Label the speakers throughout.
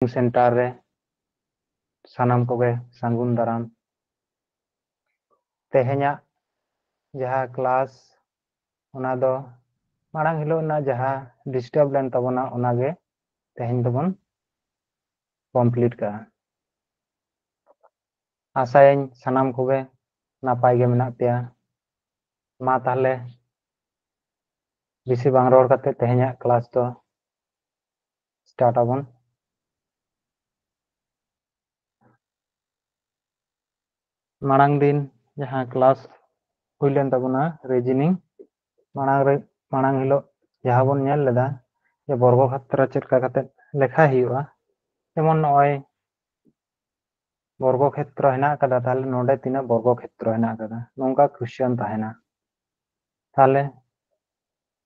Speaker 1: centre रे सानाम कोगे सांगुन दाराम तेहेन्या जहाँ class ओना दो मारांग हिलो ना जहाँ डिस्टर्ब लेन तबोना ओनागे तेहेन दबन कंप्लीट का आशायन सानाम कोगे नापाय गे मेनाक पेया मा ताहले बेसी बांग रोड करते तेहेन्या क्लास तो स्टार्ट आबन मारांग दिन जहाँ क्लास हुइलेन तबोना रीजनिंग मारांग हिलो जहाँ बन नेल लेदा जे वर्ग क्षेत्र चेका करते लेखा हियुआ जेमन नय वर्ग क्षेत्र हेना कदा ताहले नोडे तिना वर्ग क्षेत्र हेना कदा नोंका क्वेश्चन ताहेना ताहले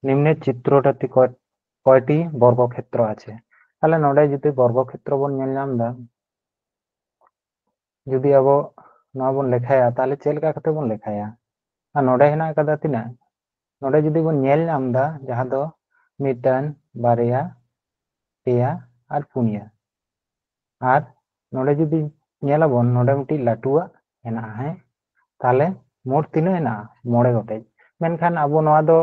Speaker 1: निम्ने चित्रटी कयटी वर्ग क्षेत्र आछे ताहले नोडे जुदि वर्ग क्षेत्र बन नेल नाम दा जुदि आबो नवा बन लेखाया ताहले चेल का करते बन लेखाया आ नोडे हेना कदा तिना नोडे जुदि बन नेल नाम दा जहाँ दो मिटान बारिया पेया आर पुनिया आर नोडे जुदि नेला बन नोडे मिटी लाटुआ हेना है ताहले मोट तिना हेना मोड़े गोटे मेनखान आबो नवा दो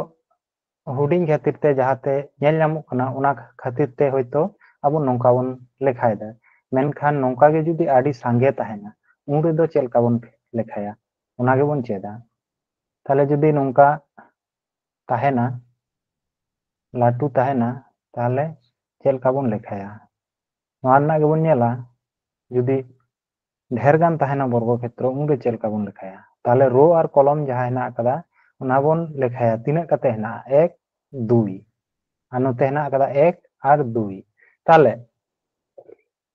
Speaker 1: हुडिंग खातिर ते जहाते नेल नामो कना ओना खातिर ते होयतो आबो नोंका बन लेखायदा मेनखान नोंका गे जुदि आडी सांगे ताहेना उन रे दो चेलका बन लेखाया ओना गे बन चेदा ताहले जुदि नोंका ताहेना लाटू ताहेना ताहले चेलका बन लेखाया नवा ना गे बन नेला जुदि ढेर गान ताहेना वर्ग क्षेत्र उन रे चेलका बन लेखाया ताहले रो और कलम जहाँ हेना कदा ओना बन लेखाया तिना कते हेना 1 2 আর নতে হেনা কাদা 1 আর 2 তাহলে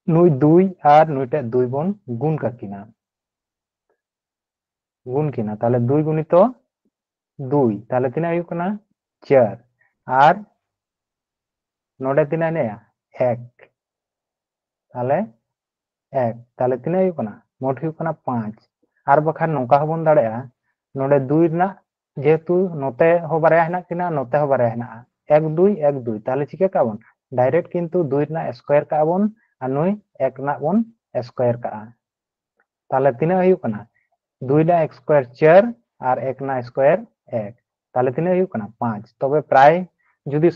Speaker 1: নুই 2 আর নুইটা 2 বন গুণ কাকিনা গুণ কিনা তাহলে 2 গুণিত 2 তাহলে তিনা হইব কানা 4 আর নডে তিনা নেয়া 1 তাহলে 1 তাহলে তিনা হইব কানা মোট হইব কানা 5 আর বখান নৌকা হবন দাঁড়ায়া নডে 2 না যেহেতু নতে হো বারে হেনা কিনা নতে হো বারে হেনা 1 2 1 2 তাহলে চিকে কাবন डायरेक्ट किंतु 2 ना स्क्वायर का बन और नुई 1 ना बन स्क्वायर का ताले तिना हुई कना 2 ना स्क्वायर 4 और 1 ना स्क्वायर 1 ताले तिना हुई कना 5 तबे प्राय जुदी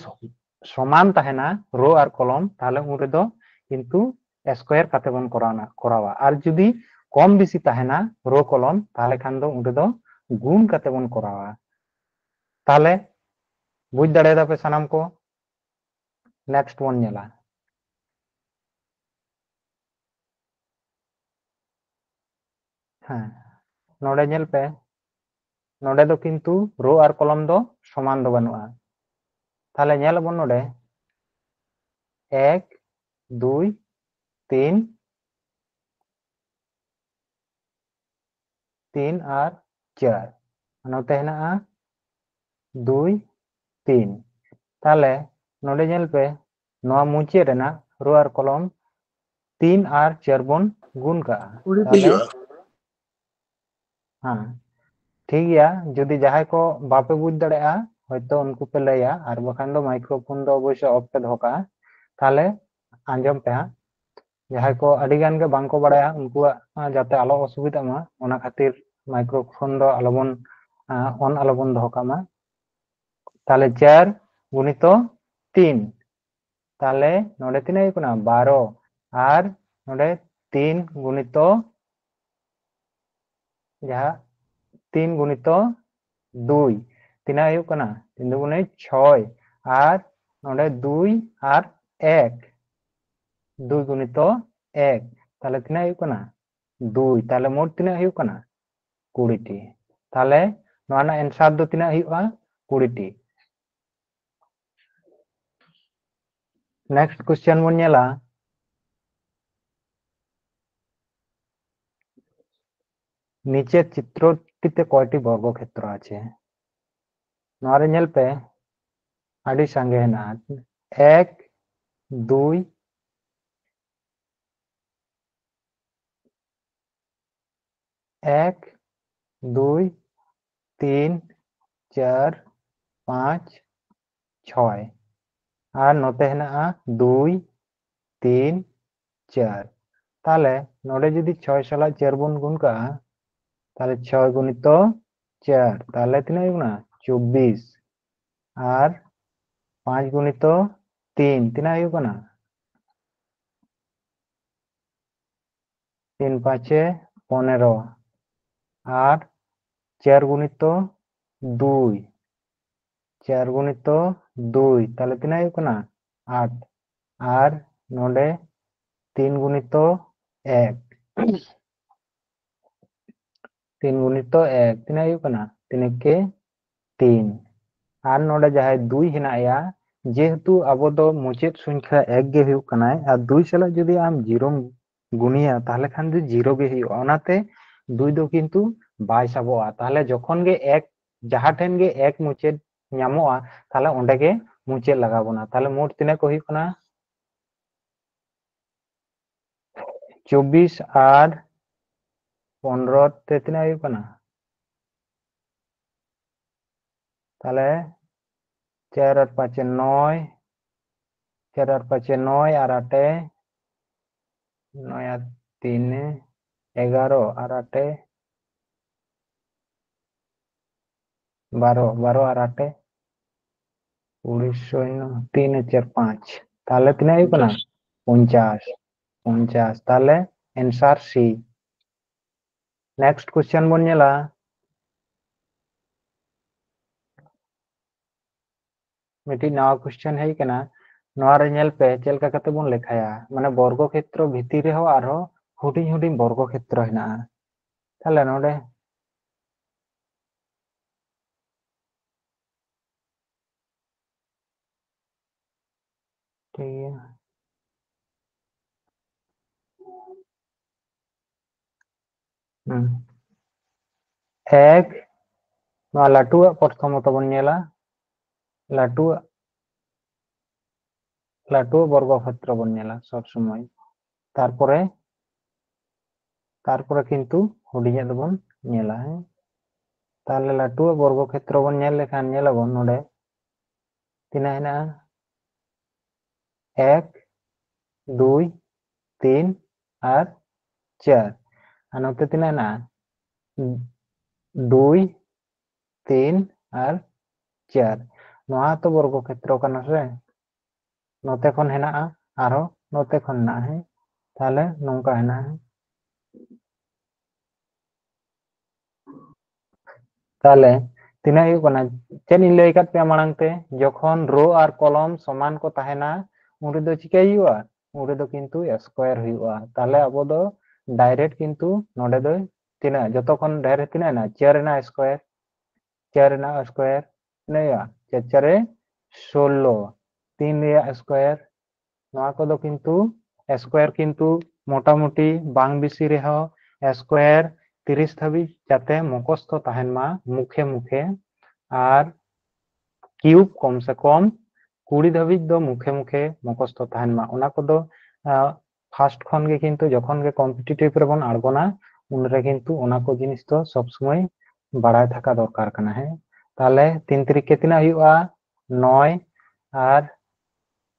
Speaker 1: समान ताहेना रो और कलम ताले उन रे दो किंतु स्क्वायर काते बन करावा और जुदी कम बेसी ताहेना रो कलम ताले खान दो उन रे दो गुण काते बन करावा ताले बुझ दाड़े दा पे सनाम को नेक्स्ट वन नेला हाँ नोडे नेल पे नोडे दो किंतु रो और कलम दो समान दो बनुआ ताहले नेल बन नोडे 1 2 3 3 और 4 नोते हेना 2 3 ताहले नोडे नेल पे नोआ मुचे रेना रो और कलम 3 और 4 बन गुण का ताहले हाँ ठीक गया जदि जहां को बापे बुझ दाड़ेया होयतो उनको पे लैया और बखान दो माइक्रोफोन दो अवश्य ऑफ पे दो का ताहले आंजम पे जहां को अडी गान के बांको बाड़ाया उनको जाते आलो असुविधा मा ओना खातिर माइक्रोफोन दो आलोबन ऑन आलोबन दो का मा ताहले 4 गुणित 3 ताहले नोडे तिना हुई कना 12 और नोडे 3 गुणित जहां 3 गुणित 2 तिना हुई कना 3 गुणे 6 और नोडे 2 और 1 2 गुणित 1 ताहले तिना हुई कना 2 ताहले मोट तिना हुई कना 20 टी ताहले नोआ ना आंसर दो तिना हुईआ 20 टी नेक्स्ट क्वेश्चन बन नेला नीचे चित्रटिते कयटी वर्ग क्षेत्र आछे नोआ रे नेल पे आडी सांगे हेना 1 2 1 2 3 4 5 6 और नोते हेना 2 3 4 তাহলে নোডে যদি 6 সালাग 4 বন গুণ কাগা তাহলে 6 গুণিত 4 তাহলে তিনা হইব না 24 আর 5 গুণিত 3 তিনা হইব না 3 5 15 আর 4 গুণিত 2 4 গুণিত 2 তাহলে তিনা হইব না 8 আর নোডে 3 গুণিত 1 3 গুণিত 1 তিনা হইব না 3 के 3 আর নোডে যাহাই 2 হেনায়া যেহেতু আবো দো মুচেদ সংখ্যা 1 গে হুᱭᱩᱜ কানায় আর 2 সালাগ যদি আম 0 গুনিয়া তাহলে খান যে 0 গে হুᱭᱩᱜᱼᱟ ওনাতে 2 দো কিন্তু বাই সাবোয়া তাহলে যখন গে 1 যাহা ঠেন গে 1 মুচেদ ᱧᱟᱢᱚᱜᱼᱟ তাহলে ওন্ডে গে মুচেদ লাগাবোনা তাহলে মোট তিনা কো হুᱭᱩᱜ কানা 24 আর 15 তে তিনা হুᱭᱩᱜ কানা তাহলে 4 আর 5 9 4 আর 5 9 আর 8 9 আর 3 11 আর 8 12 12 আর 8 20 শূন্য 3 4 5 তাহলে তিনা হুᱭᱩᱜ কানা 50 50 তাহলে आंसर सी नेक्स्ट क्वेश्चन बन नेला मिटी नवा क्वेश्चन है कना नवा रे नेल पे चेलका कते बन लेखाया माने वर्ग क्षेत्र भितर रे हो आरो हुडिंग हुडिंग वर्ग क्षेत्र हेना ताहले नोडे ठीक है एक नवा लाटू प्रथमत बन नेला लाटू लाटू वर्ग क्षेत्र बन नेला सब समय तारपरे तारपरे किंतु हुडिंग दबन नेला है ताहले लाटू वर्ग क्षेत्र बन नेल लेखान नेलाबन नोडे तिना हेना 1 2 3 और 4 আর নতে তিনা না 2 3 और 4 নোয়া তো বর্গ ক্ষেত্র কানা সে নতে খন হেনা আরো নতে খন না है তাহলে নঙ্কা হেনা তাহলে তিনা ᱦᱩᱭᱩᱜ ᱠᱟᱱᱟ ᱪᱮᱫ ᱤᱧ ᱞᱟᱹᱭ ᱠᱟᱫ ᱯᱮᱭᱟ ᱢᱟᱲᱟᱝ ᱛᱮ ᱡᱚᱠᱷᱚᱱ ᱨো আর কলম সমান কো তাহেনা উন রেদো চিকাই হুᱭᱩᱜᱼᱟ উন রেদো কিন্তু স্কয়ার হুᱭᱩᱜᱼᱟ তাহলে আবো দো ডাইরেক্ট কিন্তু নোডে দো তিনা যতক্ষণ ডাইরেক্ট তিনা না 4 রেনা স্কয়ার 4 রেনা স্কয়ার নেয়া 4 4 16 3 রেয়া স্কয়ার নোয়া কো দো কিন্তু স্কয়ার কিন্তু মোটামুটি বাং বেশি রেহ স্কয়ার 30 ধাবি যাতে মুখস্থ তাহেন মা মুখে মুখে আর কিউব কম সে কম 20 ধাবি দো মুখে মুখে মুখস্থ তাহেন মা ওনা কো দো ফার্স্ট খন গে কিন্তু যখন গে কম্পিটিটিভ রে বন আড়গোনা উন রে কিন্তু ওনা কো জিনিস তো সব সময় বাড়ায় থাকা দরকার কানা है তাহলে 3 তারিখে তিনা হুᱭᱩᱜᱼᱟ 9 আর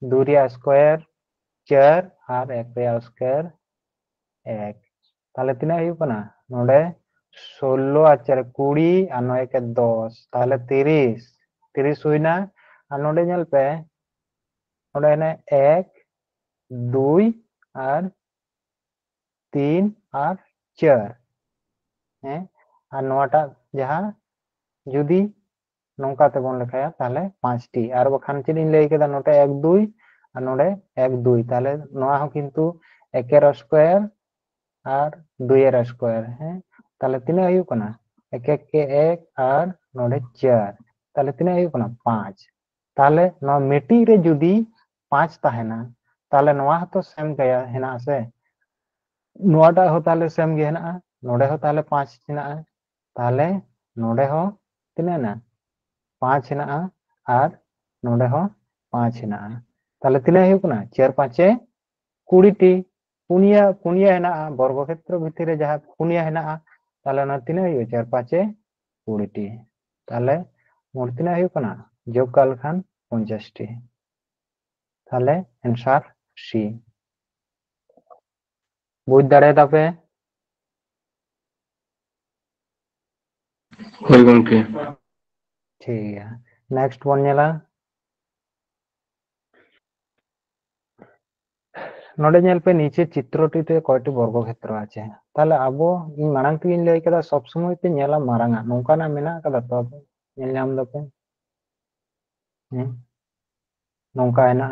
Speaker 1: 2 রিয়া স্কয়ার 4 আর 1 রিয়া স্কয়ার 1 তাহলে তিনা হুᱭᱩᱜ কানা নোডে 16 আর 4 20 আর 9 के 10 তাহলে 30 30 हुईना আর নোডে নেল पे নোডे ने 1 2 আর 3 আর 4 হ্যাঁ আর নোয়াটা যাহা যদি নৌকাতে বন লেখায়া তাহলে 5টি আর বখান চিনি লই কেদা নোটে 1 2 আর নোডে 1 2 তাহলে নোয়া হো কিন্তু 1 এর স্কয়ার আর 2 এর স্কয়ার হ্যাঁ তাহলে তিনা হুᱭᱩᱜ কানা 1 1 के 1 আর নোডে 4 তাহলে তিনা হুᱭᱩᱜ কানা 5 তাহলে নো মিটি রে যদি 5 তাহেনা তাহলে নোয়া তো সেম গয়া হেনা আছে নোয়াটা হো তাহলে সেম গে হেনা নোডে হো তাহলে 5 হেনা তাহলে নোডে হো তিনা না 5 হেনা আর নোডे हो 5 हेना ताहले तिना हुᱭᱩᱜ कना 4 5 20 टी पुनिया पुनिया हेना वर्ग क्षेत्र भितर रे जहा पुनिया हेना ताहले ना तिना हुᱭᱩᱜ 4 5 20 टी ताहले मोट तिना हुᱭᱩᱜ कना जोग काल खान 50 टी ताहले आंसर सी बुझ दाड़े तापे
Speaker 2: होय गंके
Speaker 1: ठीक है नेक्स्ट बन नेला नोडे नेल पे नीचे चित्रटीते कयटी वर्गक्षेत्र आछे ताहले आबो इन माड़ांग तेगिन लई केदा सब समय पे नेला मारांगा नोंकाना मेना कदा तो आबो नेल नाम दापे नोंका हेना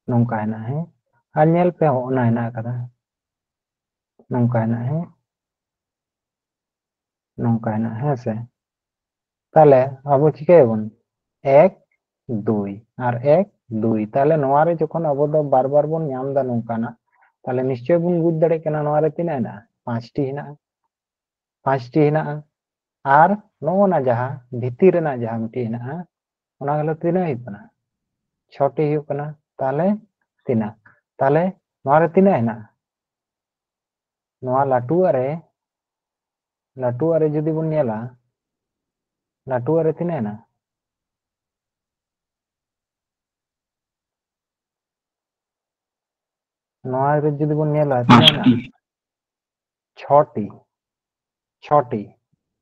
Speaker 1: नोंका हेना आर नेल पे होना हेना कदा नोंका हेना नोंका हेना हेसे ताहले आबो चिकायाबोन एक दुई और एक दुई ताहले नोवारे जखन आबो दो बार बार बोन नाम दा नोंकाना ताहले निश्चय बोन बुझ दाड़े केना नोवारे तिना हेना पांचटी हेना और नोना जहां भितिर रेना जहां मिटी हेना ओना गलो तिना हिकना छटी हिकना ताहले तिना ताहले नोवारे तिना हेना नोवा लाटुआरे जुदी बोन नेला लाटुआरे तिना हेना नोवारे जुदी बोन नेला तिना हेना छटी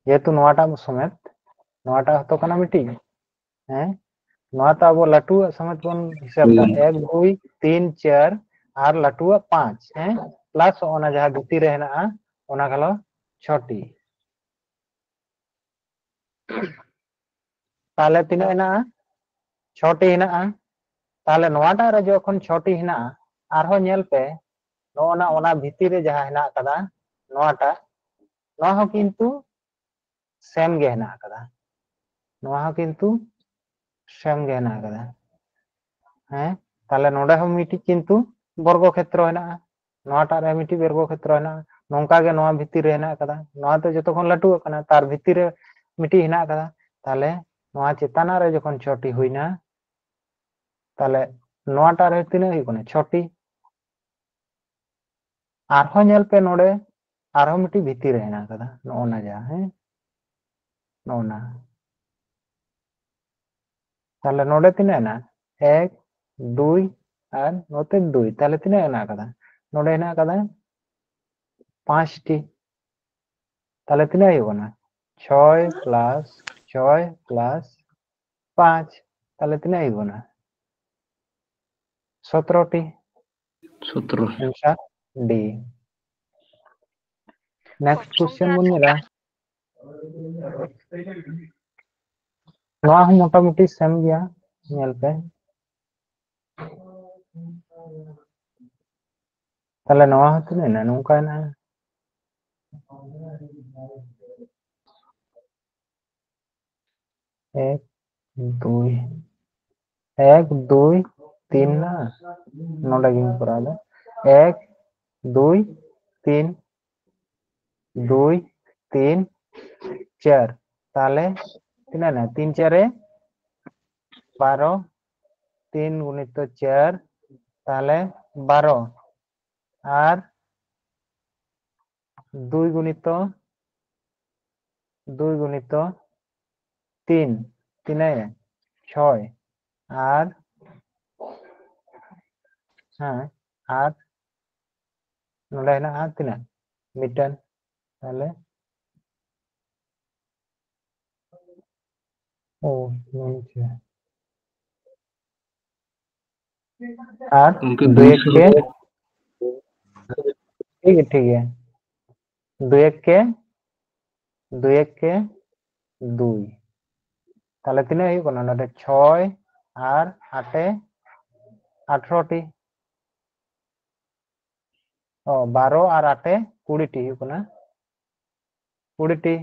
Speaker 1: जेहेतु नोवाटा समेत नोवाटा हतो कना मिटी नोवाटा आबो लाटुआ समेत बोन हिसाब दा 1 2 3 4 और लाटुआ 5 प्लस ओना जहां भितिर रे हेना ओना गलो छटी ताहले तिना हेना छटी हेना ताहले नोवाटा रे जखन छटी हेना आरहो नेल पे नोना ओना भितिर रे जहां हेना कदा नोवाटा नोवा हो किंतु सेम गे हेना कदा नोवा हो किंतु सेम गे हेना कदा ताहले नोडे हो मिटी किंतु वर्गक्षेत्र हेना नोवाटा रे मिटी वर्गक्षेत्र हेना नोंका गे नोवा भितिर रे हेना कदा नोवा तो जतो खन लाटुआ कना तार भितिर रे मिटी हेना कदा ताहले नोवा चेताना रे जखन छटी हुइना ताहले नोवाटा रे तिना हुइकना छटी आरहो नेल पे नोडे आरहो मिटी भितिर रे हेना कदा नोना जा नोना ताहले नोडे तिना हेना 1 2 और नोते 2 ताहले तिना हेना कदा नोडे हेना कदा 5 टी ताहले तिना हुइकना 6 प्लस 6 प्लस 5 ताहले तिना हुइकना 17 T
Speaker 2: 17
Speaker 1: answer D next question बन नेला नोआ हम मोटामुटी सेम गया नेल पे ताहले नोआ हो तिना हेना नोंका हेना 1 2 1 2 3 ना नोडे गिन करादा 1 2 3 2 3 4 ताहले तिना ना 3 4 12 3 गुणित 4 ताहले 12 और 2 गुणित 3 तिना 6 और और नोडे हेना तिना मिटन ताहले ओ नीचे और
Speaker 2: उनके
Speaker 1: 2
Speaker 2: 2
Speaker 1: 1
Speaker 2: से
Speaker 1: के ठीक है 2 1 के 2 1 के 2 ताहले तिना हुइकना नोडे 6 और 8 18 टी 12 और 8 20 टी हुइकना 20 टी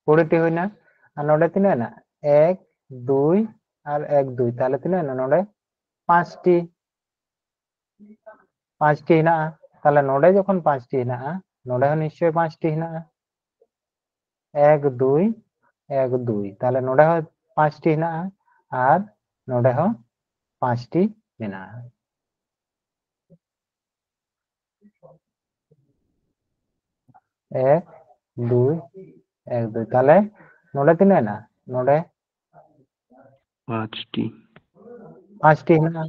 Speaker 1: 20 टी हुइना और नोडे तिना हेना 1 2 और 1 2 ताहले तिना हेना नोडे 5 टी हेना ताहले नोडे जखन 5 टी हेना नोडे हो निश्चय 5 टी हेना 1 2 1 2 ताहले नोडे हो 5 टी हेना और नोडे हो 5 टी हेना 1 2 1 2 ताहले नोडे तिना हेना नोडे
Speaker 2: 5 टी
Speaker 1: हेना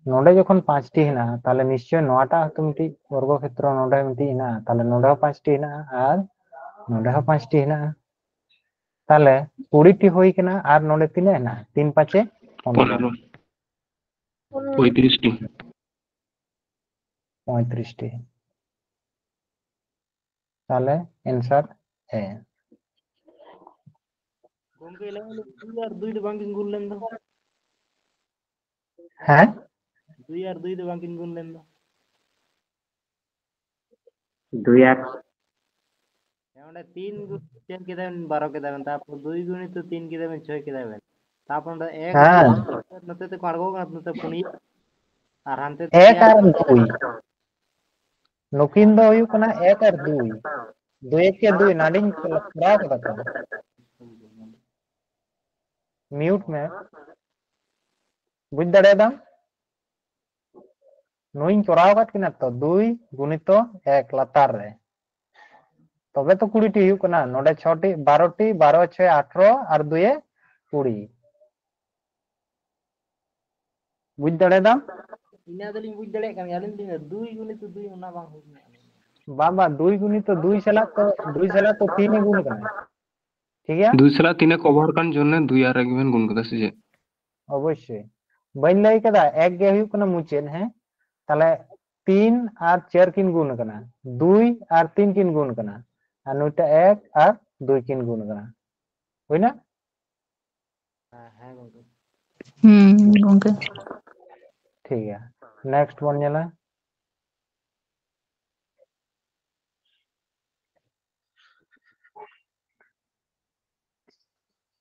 Speaker 1: नोडे जखन 5टी हेना ताले निश्चय नोटा तो मिटी वर्ग क्षेत्र नोडे मिटी हेना ताले नोडे 5टी हेना और नोडे 5टी हेना ताले 20टी होई केना और नोडे तिना हेना 3 5 15
Speaker 2: 35
Speaker 1: 35टी ताले आंसर है
Speaker 3: गंगे इलाका 2 और 2 बांकिंग गुण लेन दो
Speaker 1: है
Speaker 3: 2 और 2 बांकिंग गुण लेन दो
Speaker 2: 2 আর
Speaker 3: एवंडे 3 गुण 10 के देवन 12 के देवन तापर 2 गुणी तो 3 के देवन 6 के देवन तापर ओंडे 1
Speaker 1: हाँ
Speaker 3: नते ते काड़गो नते पुनी और हानते
Speaker 1: एक और 2 नुकिन दो हुई कना 1 और 2 2 1 के 2 नाडिंग पूरा कदा तो म्यूट में बुझ दड़े दाम नुइन चोराव काट किना तो 2 गुणित 1 लातार रे तबे तो 20 टी हुई कना नोडे 6टी 12टी 12 6 18 और 2 20 बुझ दड़े दाम
Speaker 3: इना दलिन बुझ दड़े कान यालिन दिन 2 गुणी तो 2 ओना बांग हुई
Speaker 1: बाबा 2 गुणित 2 सला तो 3 गुण कना ठीक है
Speaker 2: 2 সালা 3 কভার কান জন্য 2 আর একবেন গুণ কথা সে
Speaker 1: अवश्य बन लई कदा एक गे हुई कना मुचेन है ताले 3 और 4 किन गुण कना 2 और 3 किन गुण कना और नोटा 1 और 2 किन गुण कना होई ना
Speaker 3: हां गंगे
Speaker 4: गंगे
Speaker 1: ठीक है नेक्स्ट वन नेला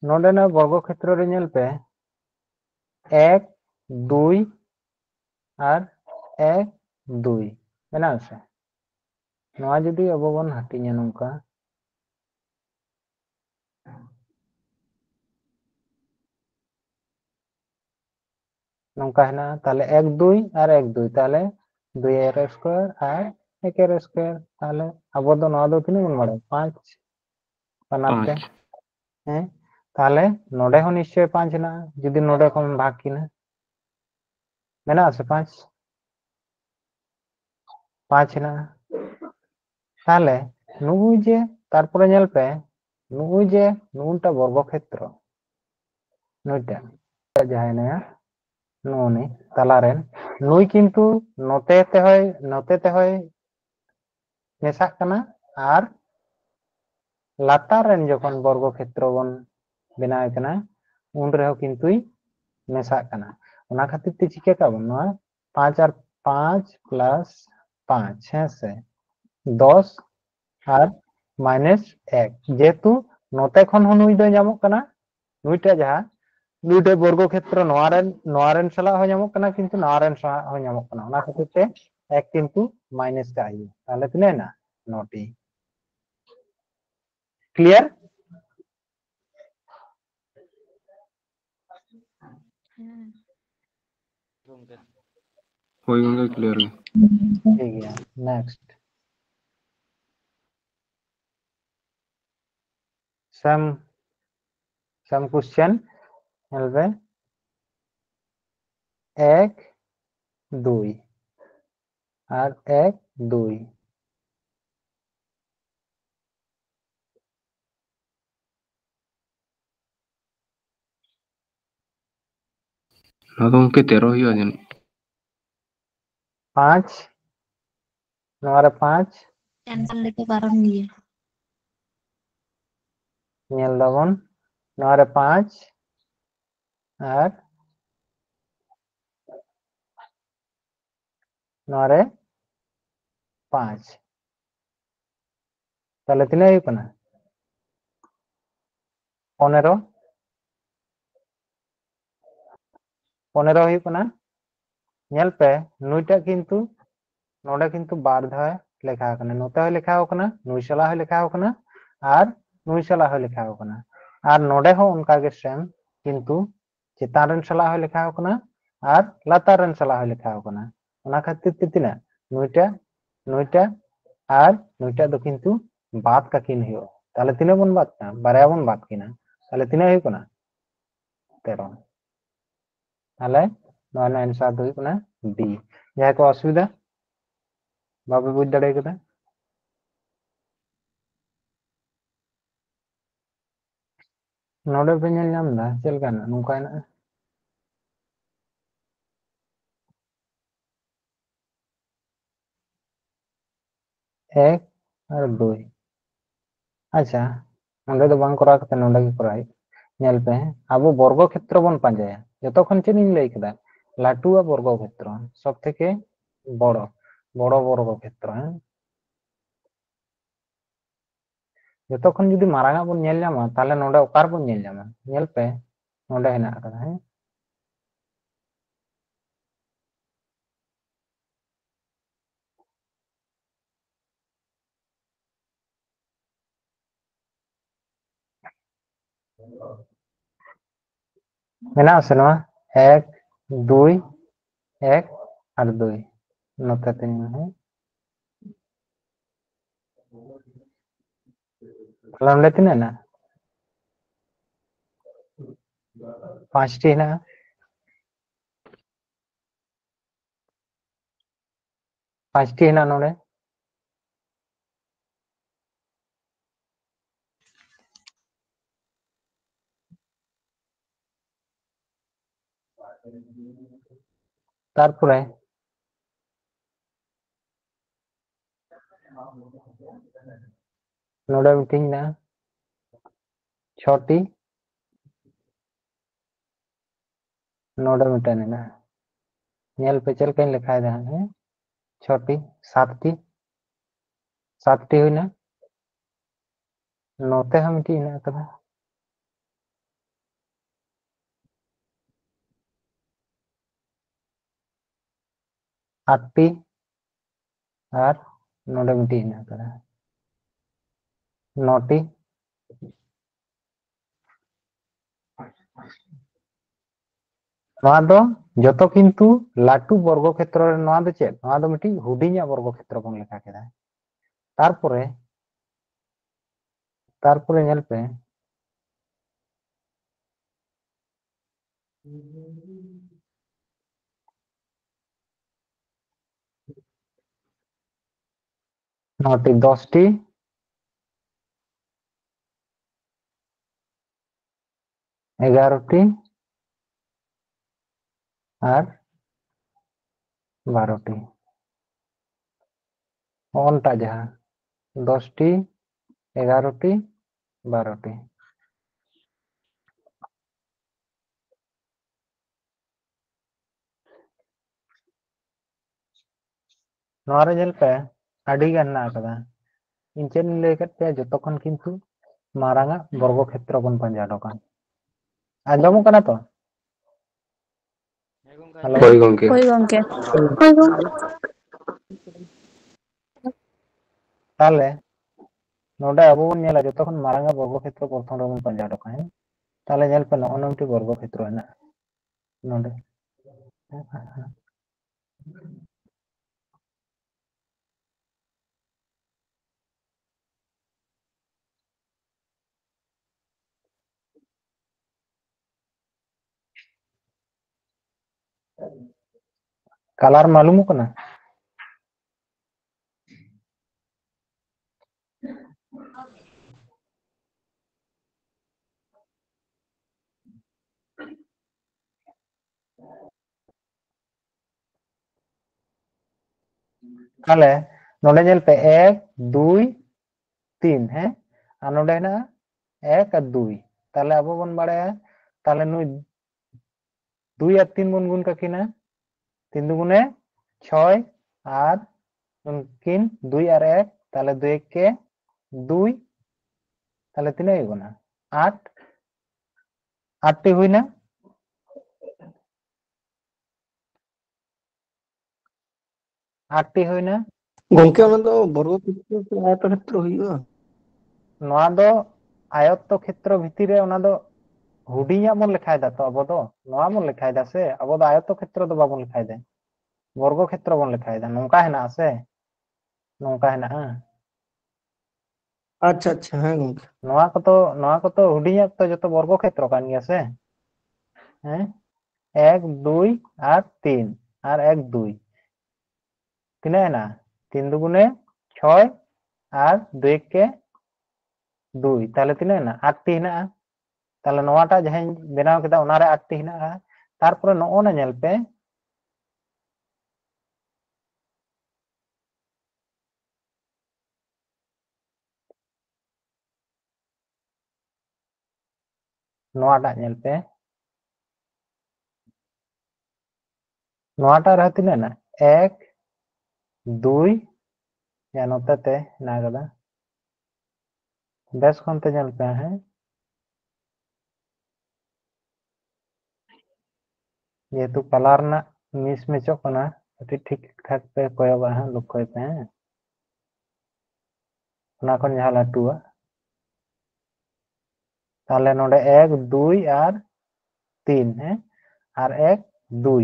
Speaker 1: नोडे ना वर्ग क्षेत्र रे नेल पे 1 2 और 1 2 मेना से नवा जदी अब बन हटिया नोका नोका है ना ताले 1 2 और 1 2 ताले 2 एर स्क्वायर और 1 एर स्क्वायर ताले अब दो नवा दो तिनी बन मारे 5 बनाते
Speaker 2: 5
Speaker 1: हैं ताले नोडे हो निश्चय 5 ना जदी नोडे को भाग किना मेना से 5 5 ना ताले नुई जे तारपरे नेल पे नुई जे नुनटा वर्ग क्षेत्र नुईटा जाय ना नुनी तालारेन नुई किंतु नोते ते होय मेसाक कना और लातार रेन जखन वर्ग क्षेत्र बन बनाय कना उन रेहो किंतु मेसाक कना उना खातिर ते चिके का बन 5 और 5 प्लस 5 है से 10 और माइनस 1 जेतु नोते खन हो नुई दो जामो कना नुईटा जहा दुटे वर्ग क्षेत्र नोआरेन सला हो जामो कना किंतु नोआरेन सला हो जामो कना उना खातिर ते 1 किंतु माइनस का आयु ताले तिने ना नोटी क्लियर
Speaker 3: गंगे
Speaker 2: होई गंगे क्लियर
Speaker 1: ठीक है नेक्स्ट सम क्वेश्चन हेलबे 1 2 और 1 2
Speaker 2: ना तो उनके 13 हुई जन
Speaker 1: 5 नवारे 5
Speaker 4: कैंसिल लेके कारण ये
Speaker 1: नेल दबन नवारे 5 और नवारे 5 ताले तिने हुई कना 15 हुई कना नेल पे नुईटा किंतु नोडे किंतु बार धाय लेखा कना नोते हो लेखा कना नुई सला हो लेखा कना और नुई सला हो लेखा कना और नोडे हो उनका के सेम किंतु चितान रेन सला हो लेखा कना और लातार रेन सला हो लेखा कना उना खातिर तिना नुईटा नुईटा और नुईटा दो किंतु बात का किन हो ताले तिने बन बात ना बारया बन बात किना ताले तिने हो कना 13 ताले नोना आंसर दो कना D जहाँ को असुविधा बाबे बुझ दाड़े कदा नोडे पे नेल नाम दा चल का ना नुका ना एक और दो अच्छा नोडे तो बांग करा कते नोडे की कराई नेल पे आबो वर्ग क्षेत्र बन पांजाया जतो खन चेन इन लई कदा लाटुआ वर्ग क्षेत्र सब थेके बड़ो बड़ो वर्ग क्षेत्र हैं जतो खन जुदी मारांगा बन नेल ᱧᱟᱢᱟ ताले नोडे ओकार बन नेल ᱧᱟᱢᱟ नेल पे नोडे हेना कदा है मेना से नवा एक दुई एक और दुई नोते तीन है ताले नोडे तीन ना पांचटी ना पांचटी ना नोडे तारपुरे नोडे मिटिंग ना छोटी नोडे मिटन ना नेल पे चल कहीं लिखा है छोटी सातटी हुई ना नोते हम मिटी ना कदा आठटी और नोडे मिटी ना कदा नौटी नवा दो जतो किंतु लाटू वर्ग क्षेत्र रे नवा दो चेक नवा दो मिटी हुडिया वर्ग क्षेत्र बन लेखा केदा तारपुरे तारपुरे नेल पे नौटी 10टी 11टी और 12टी ओनटा जहाँ 10टी 11टी 12टी नवारे जल पे आड़ी गान ना कदा इंचेन लेकर पे जतो खन किंतु मारांगा वर्ग क्षेत्र बन पंजा डोकान आजमो कना तो हेलो
Speaker 2: होय गंके
Speaker 4: होय गंके
Speaker 1: ताले नोडे अबो बन नेला जतो खन मारांगा वर्ग क्षेत्र प्रथम रे बन पंजा डोकान ताले नेल पे नोनमटी वर्ग क्षेत्र है ना नोडे कलर मालूम कना ताले नोडे नेल पे 1 2 3 है और नोडे ना 1 और 2 ताले अबो बन बाड़ाया ताले नुई 2 और 3 बन गुण काकिना 3 दुगुने 6 और उनकिन 2 और 1 ताले 2 के 2 ताले 3 ही गुना 8 8टी हुई ना 8टी हुई ना
Speaker 5: गंके ओना दो वर्ग क्षेत्र से आयत क्षेत्र हुईगा
Speaker 1: नोआ दो आयत्त क्षेत्र भितर रे ओना दो हुडिया बन लेखाय दा तो अबो दो नोआ बन लेखाय दा से अबो दो आयत्त क्षेत्र दो बाबन लेखाय दे वर्ग क्षेत्र बन लेखाय दा नोंका हेना से नोंका हेना
Speaker 5: अच्छा अच्छा है गंके
Speaker 1: नोआ को तो हुडिया तो जतो वर्ग क्षेत्र कान गया से हैं 1 2 और 3 আর 1 2 তিনায় না 3 দুগুণে 6 আর 2 কে 2 তাহলে তিনায় না 8টি হেনাᱜᱼᱟ তাহলে নওয়াটা যাহাই বেনাও কেদা ওনারে 8টি হেনাᱜᱼᱟ তারপরে নওনা ñel pe नोआटा ñel pe नोआटा रह तिना ना 1 2 या नोते ते ना कदा बेस कोन ते ñel pe है जेहेतु कलर ना मिस मैचो कना अति ठीक ठाक पे कोयबा है लक्ष्य पे है ना कोन जहां लाटुआ ताले नोडे 1 2 और 3 है और 1 2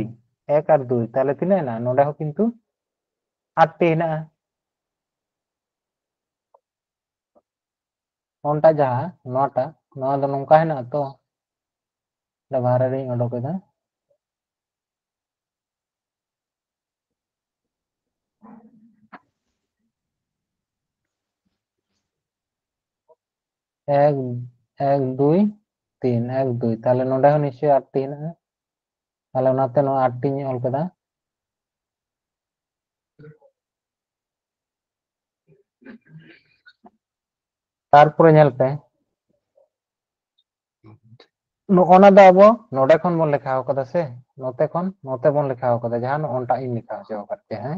Speaker 1: 1 और 2 ताले तिना ना नोडे हो किंतु 8टी हेना ओंटा जहां नोटा नोआ दो नोंका हेना तो बाहर रे ओडोकेदा 1 1 2 3 1 2 ताले नोडे हो निश्चय 8टी हेना ताले ओनाते नो 8टी नी ऑल केदा तारपरे ñel पे नोना दा अब नोडे खन बोन लेखा होकदा से नोते खन नोते बोन लेखा होकदा जहां ओंटा इन लिखा हो करते हैं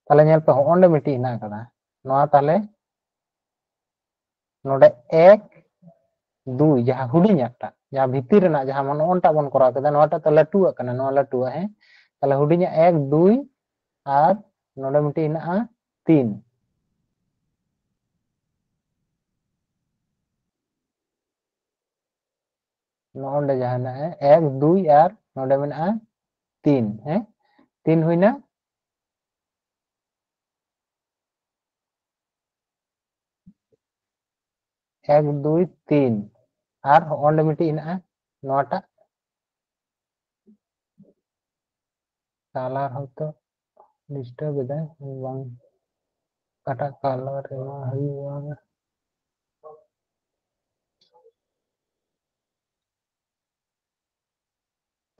Speaker 1: ताले ñel पे ओंडे मिटी हिना कदा नोआ ताले नोडे 1 2 जहां हुडिኛटा जहां भीतर रेना जहां मन ओंटा बोन करा केदा नोटा तो लटुआ कना नोआ लटुआ है ताले हुडिኛ 1 2 और नोडे मिटी हिना 3 नोंडे जहां है 1 2 और नोडे मेना 3 है 3 हुइना 1 2 3 और ओंडे मिटी हिना नोटा कलर हो तो डिस्टर्ब एदा बांग कटा कलर रेमा हुआ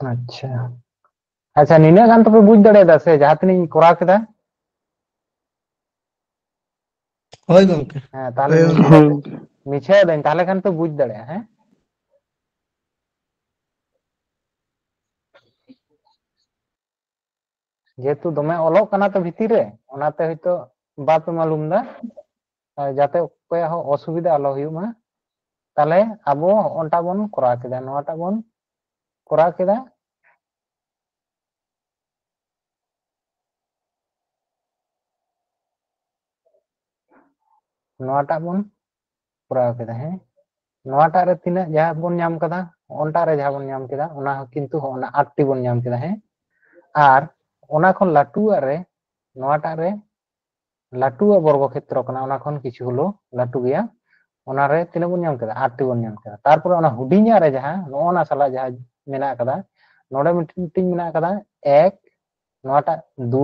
Speaker 1: अच्छा अच्छा निना गान तो पे बुझ दड़ेदा से जहां तनी कोरा केदा
Speaker 5: होय गंके
Speaker 1: हां ताले मिछे देन ताले खान तो बुझ दड़े हैं जेतु दमे ओलोक कना तो भीतर रे ओनाते हयतो बाप मालूम दा जाते कोय हो असुविधा आलो हुयुमा ताले अबो ओंटा बोन कोरा केदा नोटा बोन कोरा केदा नोटा बोन कोरा केदा है नोटा रे तिना जहां बोन नाम कदा ओंटा रे जहां बोन नाम केदा ओना किंतु ओना 8टी बोन नाम केदा है और ओना खन लाटुआ रे नोटा रे लाटुआ वर्ग क्षेत्र कना ओना खन किछु हलो लाटु गया ओना रे तिना बोन नाम केदा 8टी बोन नाम केदा तारपर ओना हुडिኛ रे जहां नोना साला जहां मेना कदा नोडे मिटिंग मेना कदा 1 नोटा 2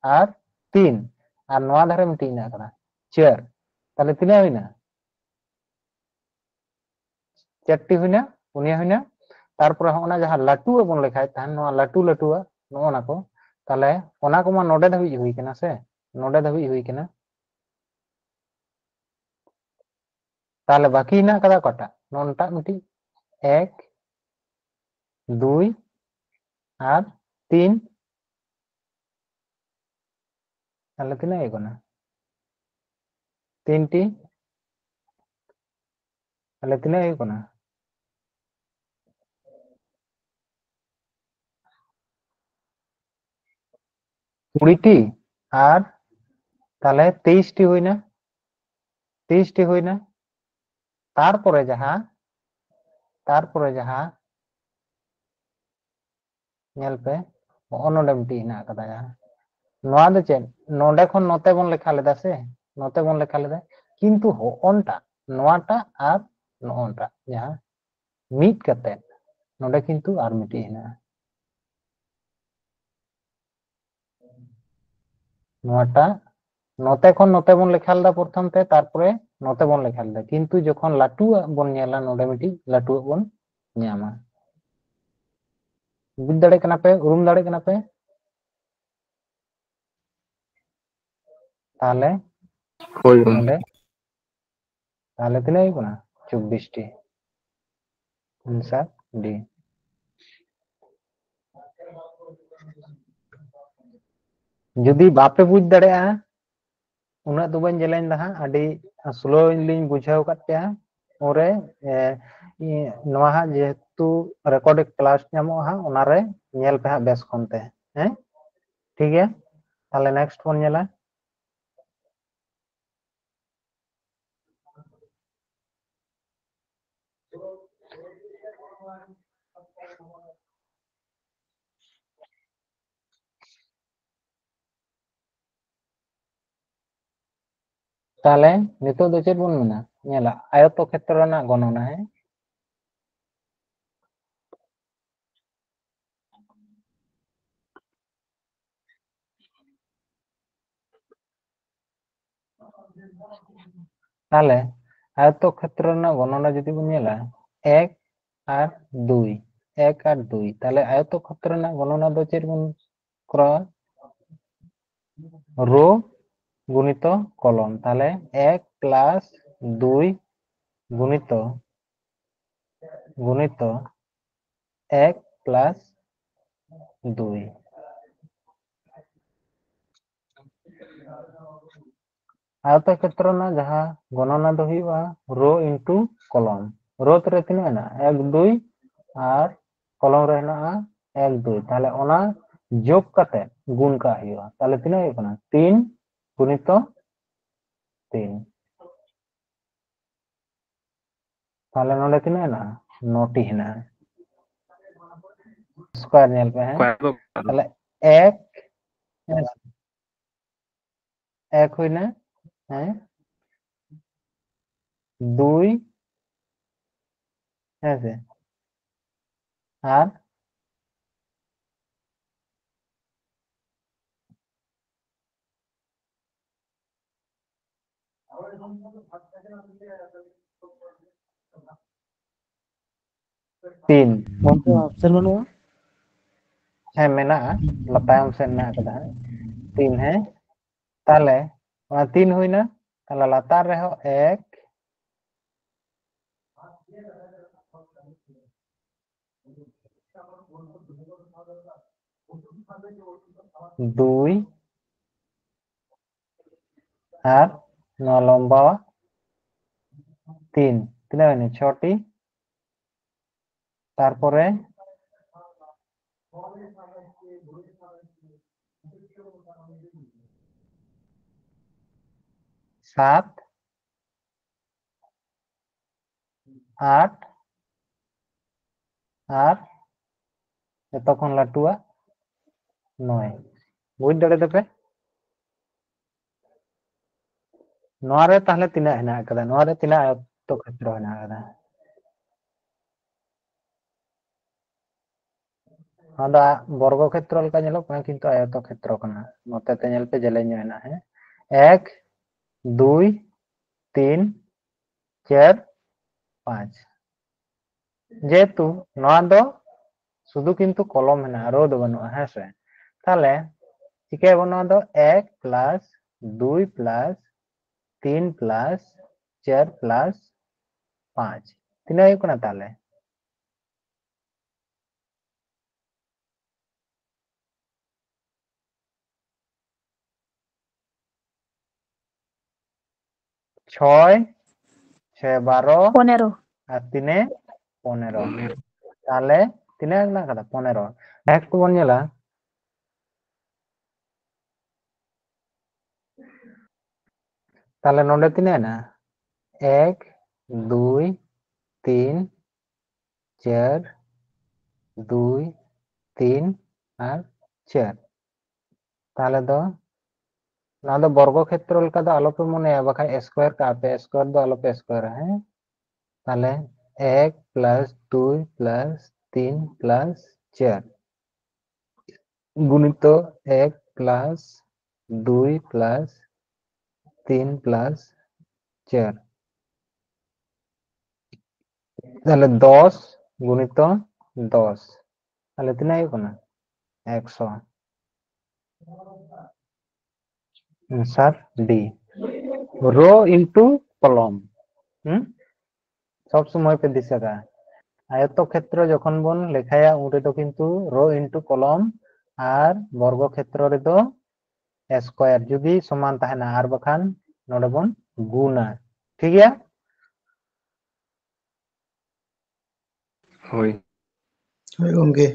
Speaker 1: और 3 और नोआ धारे मिटिंग मेना कदा 4 ताले तिना हुइना 4टी हुइना पुनिया हुइना तारपर ओना जहां लाटुआ बोन लेखाय तान नोआ लाटु लाटुआ नोना को ताले ओना को मा नोडे धाबी हुई केना से नोडे धाबी हुई केना ताले बाकी हिना कदा कटा नोनटा मिटी 1 2 और 3 ताले तिना एगोना 3टी ताले तिना एगोना 20टी और ताले 23टी हुइना 23टी हुइना तारपरे जहां ñel पे ओनोडे मिटी हिना कदा जहां नोआ दो चेन नोडे खन नोते बोन लेखा लेदा से नोते बोन लेखा लेदा किंतु होनटा नोआटा और नोनटा जहां मीट कते नोडे किंतु आर मिटी हिना नोटा नोते खन नोते बन लेखा लेदा प्रथम ते तारपरे नोते बन लेखा लेदा किंतु जखन लाटू बन नेला नोडे मिटी लाटू बन ᱧᱟᱢᱟ बुझ दाड़े कना पे उरुम दाड़े कना पे ताले
Speaker 2: होय
Speaker 1: नोडे ताले तिना हुई कना 24 टी आंसर डी जुदी बापे बुझ दाड़े उना दो बन जलेन दा आडी स्लो लिंग बुझाव काट्या ओरे नोआ हा जेतु रिकॉर्डेड क्लास नामो हा ओनारे नेल पे हा बेस खनते हैं ठीक है ताले नेक्स्ट बन नेला ताले नितो दो चेद बन मेना नेला आयतो क्षेत्र रना गणना है ताले आयतो क्षेत्र रना गणना जदि बन नेला 1 और 2 1 और 2 ताले आयतो क्षेत्र रना गणना दो चेद बन करावा रो गुणित कलम ताले 1 प्लस 2 गुणित गुणित 1 प्लस 2 आयत क्षेत्र ना जहां गणना दो हुआ रो इनटू कलम रो तरे तिना ना 1 2 और कलम रे ना 1 2 ताले ओना जोग काते गुण का हुआ ताले तिना हुई कना 3 गुणित 3 ताले नोडे तिना ना 9 टी हेना स्क्वायर नेल पे है ताले 1 1 हुई ना है 2 ऐसे और 3
Speaker 5: ऑप्शन बनवा
Speaker 1: है मेना लतायम से ना कदा 3 है ताले 3 हुई ना ताले लातार रहे हो 1 2 और नो लंबा 3 तिना हने 6 टी तारपरे 7 8 और तखन लाटुआ 9 बुझ दाड़े दपे नोआरे ताहले तिना हेना कदा नोआरे तिना तो क्षेत्र हेना कदा आदा वर्ग क्षेत्र लका नेलो कना किंतु आयत क्षेत्र कना नोते ते नेल पे जले हेना है 1 2 3 4 5 जेतु नोआ दो शुधु किंतु कलम हेना रो दो बनुआ है से ताले चिके बनो दो 1 प्लस 2 प्लस 3 प्लस 4 प्लस 5 तिना हुई कना ताले 6 6 12
Speaker 4: 15
Speaker 1: और 3 15 ताले तिना ना कदा 15 नेक्स्ट बन नेला ताले नोडे तिना ना 1 2 3 4 2 3 और 4 ताले दो ना दो वर्ग क्षेत्र लका दो आलो पे मने बाखा स्क्वायर का पे स्क्वायर दो आलो पे स्क्वायर है ताले 1 प्लस 2 प्लस 3 प्लस 4 गुणित 1 प्लस 2 प्लस 3 प्लस 4 তাহলে 10 গুণিত 10 তাহলে তিনা হইব না 100 आंसर डी रो इनटू कलम सब समय पे दिशा আয়তক্ষেত্র যখন বন লেখায়া উন রেদো কিন্তু रो इनटू कलम আর বর্গক্ষেত্র রেদো স্কয়ার যদি সমান তাহেনা আর বখান নডে বন গুণা ঠিক আছে
Speaker 2: होय
Speaker 5: होय गंगे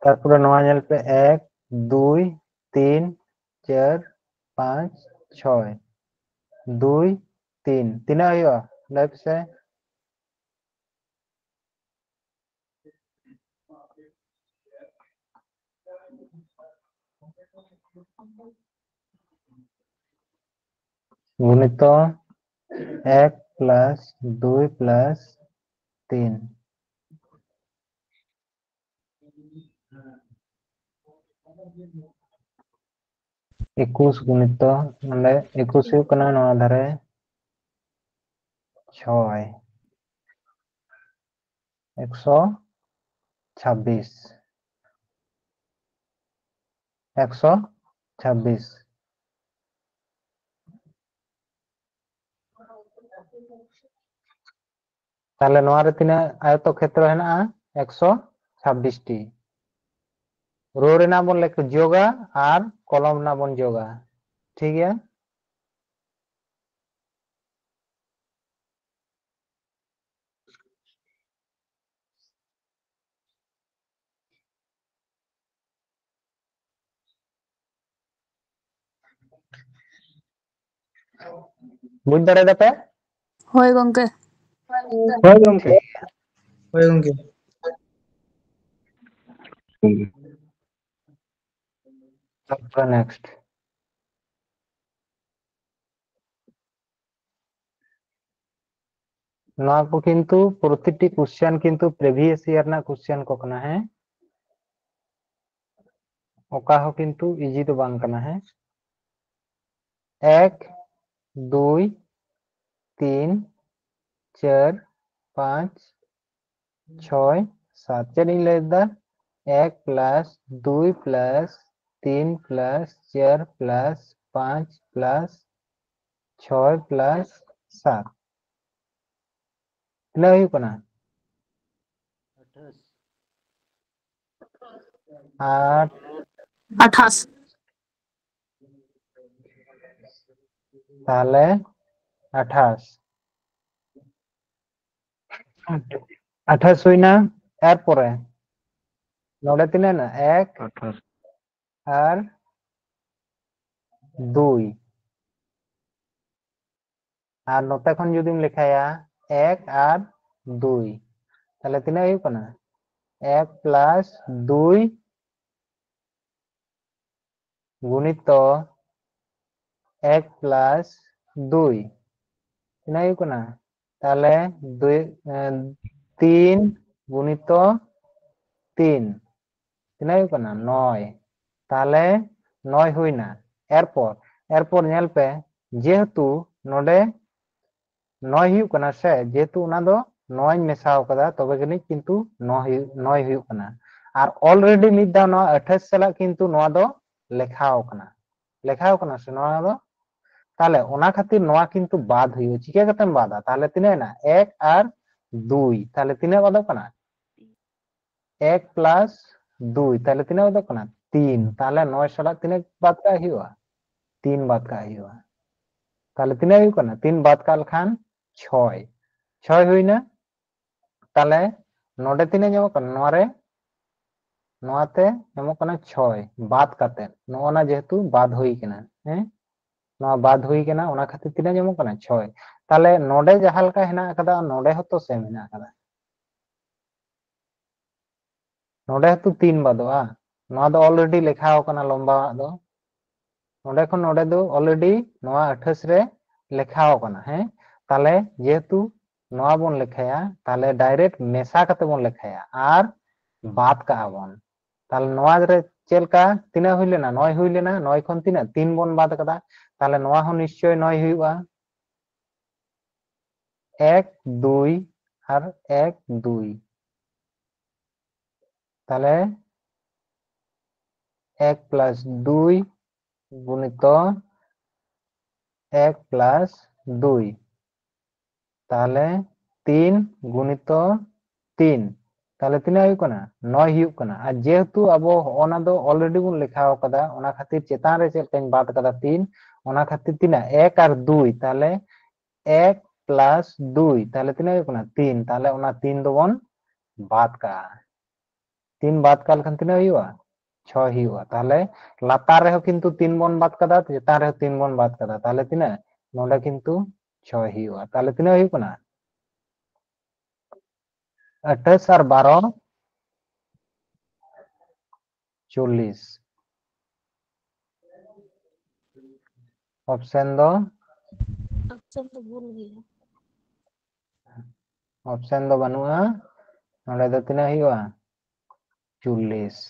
Speaker 1: তারপরে নোয়া নেল पे 1 2 3 4 5 6 2 3 তিনা হইয়া लेफ्ट से गुणित 1 प्लस 2 प्लस 3 21 गुणित মানে 21 ᱦᱩᱭᱩᱜ ᱠᱟᱱᱟ ᱱᱚᱣᱟ ধারে 6 126 126 তাহলে নোয়া রে তিনা আয়তক্ষেত্র হেনাআ 126 টি रो रे ना बन लेख जोगा और कलम ना बन जोगा ठीक है बुझ दरे दपे
Speaker 6: होय गंगे
Speaker 5: होय गंगे होय गंगे
Speaker 1: नेक्स्ट ना को किंतु प्रतिटी क्वेश्चन किंतु प्रीवियस ईयर ना क्वेश्चन को कना है ओका हो किंतु इजी तो बांग कना है 1 2 3 4 5 6 7 चलिए लेदा 1 plus 2 plus 3 plus 4 plus 5 plus 6 plus 7 कितना हुई कना 8
Speaker 6: 28
Speaker 1: তাহলে 28 28 हुई ना এরপরে নড়ে তিনে না 1
Speaker 2: 28
Speaker 1: আর 2 আর নতে এখন যদি লেখায়া 1 আর 2 তাহলে তিনে হই কনা 1 প্লাস 2 গুণিত 1 প্লাস 2 তিনে হই কনা তাহলে 2 3 গুণিত 3 তিনে হই কনা 9 তাহলে 9 হই না এরপর এরপর নেল पे যেহেতু নডে 9 हुई कना से जेतु उना दो 9 मेसाव कदा तबे गनी किंतु 9 हुई कना और ऑलरेडी मिद दा 28 सला किंतु नोआ दो लेखाव कना से नोआ दो ताले ओना खातिर नोआ किंतु बाद हुई चिके कतम बादा ताले तिने ना 1 और 2 ताले तिने बादो कना 1 प्लस 2 ताले तिने बादो कना 3 ताले 9 सला तिने बाद का हुआ 3 बाद का हुआ ताले तिने हुई कना 3 बाद का लखान 6 हुई ना ताले नोडे तिने जमो कना नोरे नोआते जमो कना 6 बाद काते नोना जेहेतु बाद हुई कना हैं नोआ बाद हुई कना ओना खातिर तिने जमो कना 6 ताले नोडे जहां लका हेना कदा नोडे हतो सेम हेना कदा नोडे हतो 3 बादोआ नोआ दो ऑलरेडी लेखा कना लंबा दो नोडे खन नोडे दो ऑलरेडी नोआ 28 रे लेखा कना हैं ताले जेहेतु नोआ बोन लेखाया ताले डायरेक्ट मेसा कते बोन लेखाया और बात का बन ताले नवा रे चेलका तीना हुई लेना 9 हुई लेना 9 खन तीना 3 बन बाद कदा ताले नवा हो निश्चय 9 हुईवा 1 2 और 1 2 ताले 1 प्लस 2 गुणित 1 प्लस 2 ताले 3 गुणित 3 ताले तीना हुई कना 9 हुई कना और जेहेतु अब ओना दो ऑलरेडी बन लिखाव कदा ओना खातिर चेतान रे चेल कन बात कदा 3 ओना खातिर तीना 1 और 2 ताले 1 प्लस 2 ताले तीना हुई कना 3 ताले ओना 3 दो बन बात का 3 बात का लखन तीना हुईवा 6 हुईवा ताले लातार रे किंतु 3 बन बात कदा चेतान रे 3 बन बात कदा ताले तीना नोडे किंतु 6 हुईवा ताले तीना हुई कना 28 और 12 40 ऑप्शन दो
Speaker 4: ऑप्शन तो भूल गया
Speaker 1: ऑप्शन दो बनुआ नोडे दो तीना हुईवा 40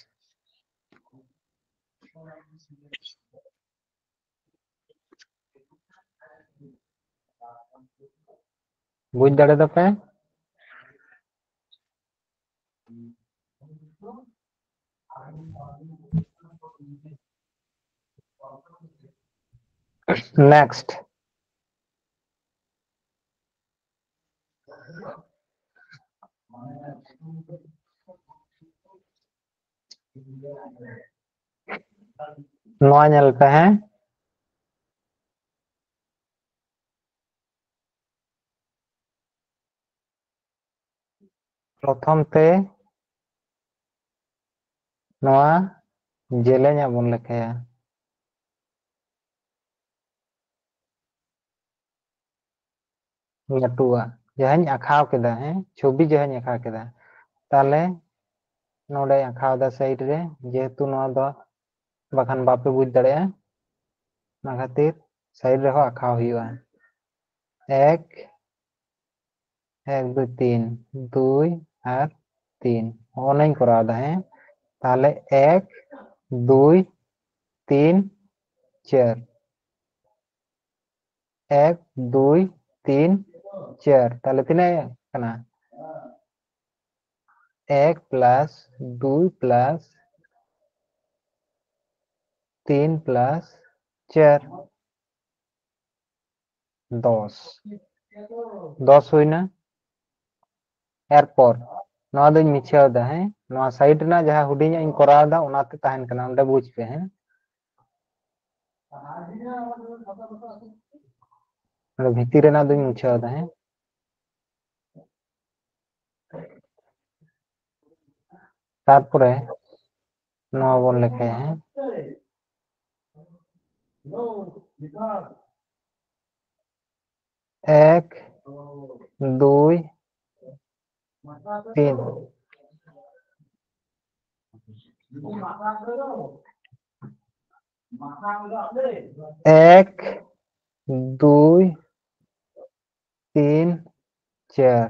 Speaker 1: बुझ दाड़े दपे नेक्स्ट नवा नेल पे हैं प्रथम ते नवा जेलेኛ बन लेखाया लटुआ जहां आखाव केदा है छवि जहां आखा केदा ताले नोडे आखाव दा साइड रे जेहेतु नवा दो बखान बापे बुझ दाड़े ना खातिर साइड रे हो आखाव हुआ 1 1 2 3 2 और 3 ओनई करा दा है ताले 1 2 3 4 1 2 3 4 ताले तीना कना 1 प्लस 2 प्लस 3 प्लस 4 10 10 हुई ना एरपर नवा दो मिछाव दा है नवा साइड ना जहां हुडिंग इन कराव दा ओनाते ताहन कना ओंडे बुझ पे हैं भीतर ना दो मिछाव दा है तारपरे नवा बन लेखे हैं 1 2 3 1 2 3 4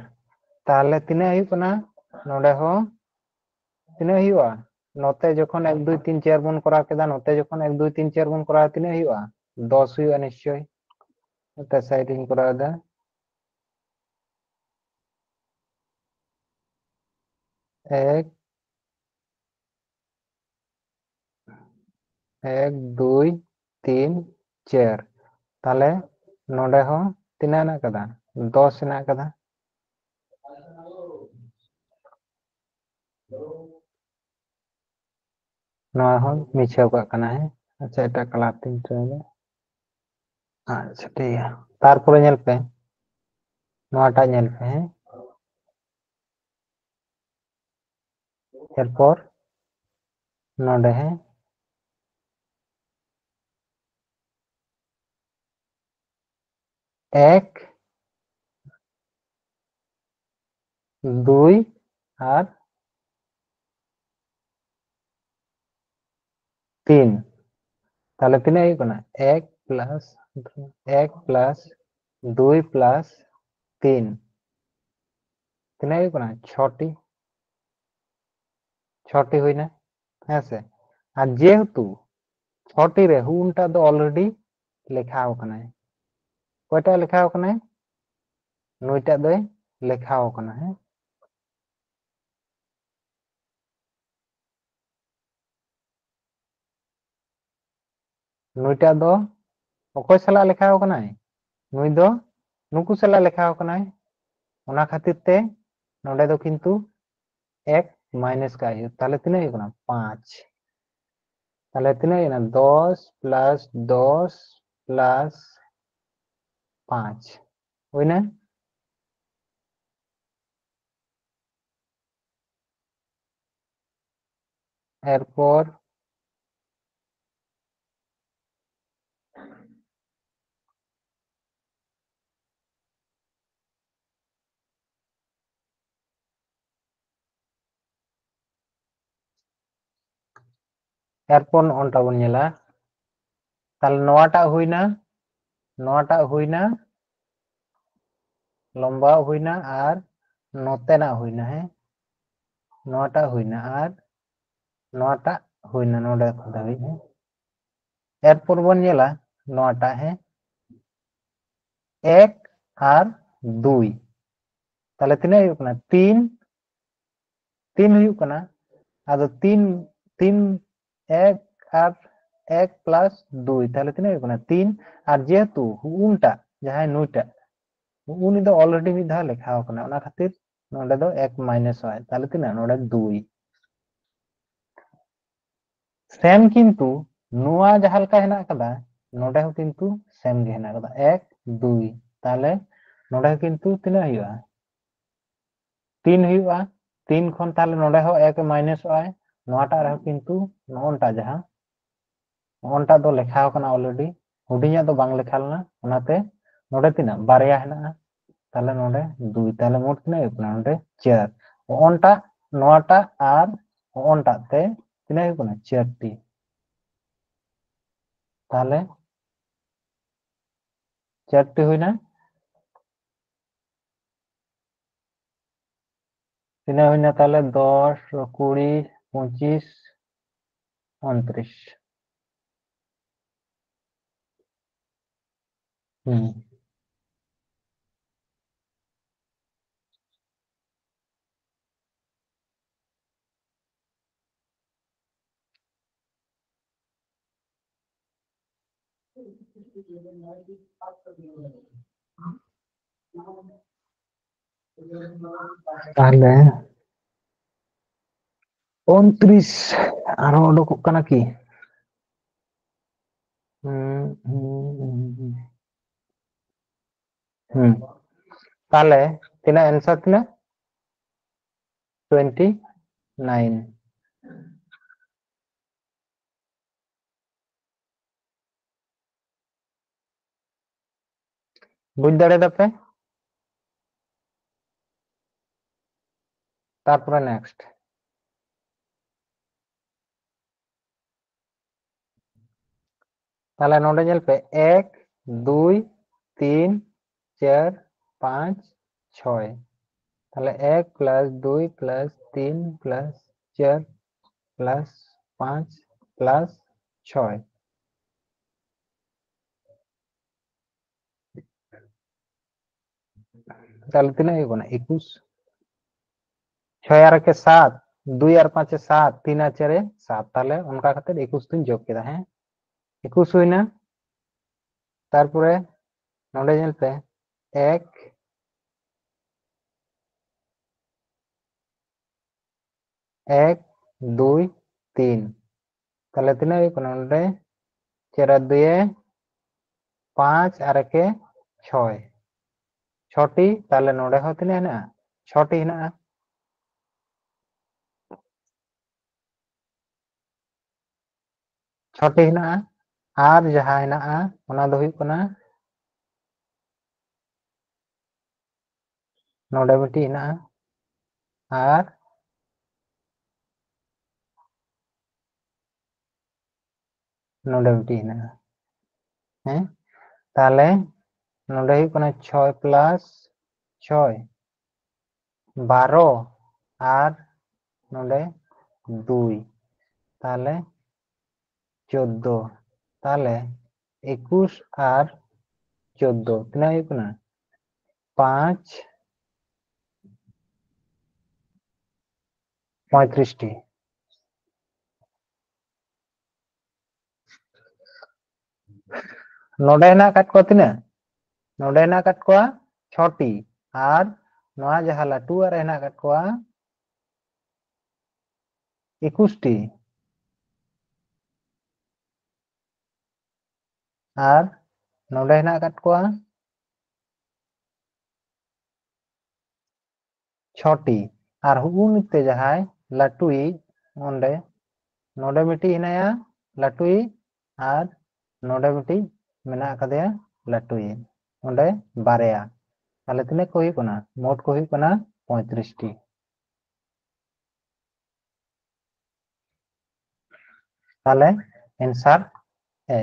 Speaker 1: ताले तीना हुई कना नोडे हो तीना हुआ नोते जखन 1 2 3 4 बन करा केदा नोते जखन 1 2 3 4 बन करा तीना हुआ 10 हुआ निश्चय नोते साइड इन करा दा 1 1 2 3 4 ताले नोडे हो तीना ना कदा 10 ना कदा नवा हो मिछाव का कना है अच्छा एटा क्लास 3 ट्रेन अच्छा ठीक है तारपरे नेल पे नवाटा नेल पे हैं एरपर नोडे है 1 2 और 3 ताले तीना हुई कना 1 प्लस 2 प्लस 3 तीना हुई कना 6टी हुई ना हेसे और जेहेतु 6टी रे हुनटा दो ऑलरेडी लेखाव कनाय कोयटा लेखाव कनाय नुईटा दो लेखाव कना है नुईटा दो ओकोय सला लेखाव कनाय नुई दो नुकु सला लेखाव कनाय ओना खातिर ते नोडे दो किंतु एक माइनस का है ताले तिना हुई कना 5 ताले तिना हुई ना 10 प्लस 10 प्लस 5 हुई ना एरपोर एरपोर ओंटा बन नेला ताले नोवाटा हुई ना लंबा हुई ना और नोतेना हुई ना है नोटा हुई ना और नोटा हुई ना नोडे दाबी है एरपोर बन नेला नोटा है एक और 2 ताले तिना हुई कना 3 3 हुई कना आदो 3 3 एक और 1 प्लस 2 ताले तिना हुई कना 3 और जेहेतु उनटा जहां नुईटा उनी दो ऑलरेडी मिद धा लेखाव कना ओना खातिर नोडे दो 1 माइनस होय ताले तिना नोडे 2 सेम किंतु नुआ जहां लका हेना कदा नोडे हो किंतु सेम गे हेना कदा 1 2 ताले नोडे हो किंतु तिना हुआ 3 हुआ 3 खन ताले नोडे हो 1 माइनस होय नोटा रहो किंतु नोनटा जहां ओनटा दो लेखाव कना ऑलरेडी हुडिया दो बांग लेखालना ओनाते नोडे तिना बारया हेना ताले नोडे 2 ताले मोट तिना हुआ नोडे 4 ओनटा नोटा और ओनटा ते तिना हुआ 4 टी ताले 4 टी हुई ना तिना हुई ना ताले 10 20 25 29 ताले 29 आरो ओडोक कना की ताले तिना आंसर तिना 29 बुझ दाड़े दापे तारपरे नेक्स्ट ताले नोडे जेल पे 1 2 3 4 5 6 ताले 1 plus 2 plus 3 plus 4 plus 5 plus 6 ताले तिना हुई कना 21 6 आर के 7 2 आर 5 7 3 आर 4 7 ताले उनका खातिर 21 दिन जोग केदा है 21 हुई ना तारपरे नोडे जेल पे 1 1 2 3 ताले तिना हुई कना नोडे 4 2 5 आर के 6 6टी ताले नोडे हो तिना हेना 6टी हेना 6टी हेना और जहां हेना ओना दो हुई कना नोडे बेटी हेना और नोडे बेटी हेना हैं ताले नोडे हुई कना 6 प्लस 6 12 और नोडे 2 তাহলে 14 তাহলে 21 আর 14 তিনা ᱦᱩᱭᱩᱜ ᱠᱟᱱᱟ 5 35টি नोडे हेना काट को तीना नोडे हेना काट को 6टी और नोआ जहां लाटू आर हेना काट को 21टी और नोडे हेना काट को 6टी और हुगुनते जहां लाटुई ओंडे नोडे मिटी हिनाया लाटुई और नोडे मिटी मेना कदेया लाटुई ओंडे बारेया ताले तिने को हुई कना मोट को हुई कना 35टी ताले आंसर ए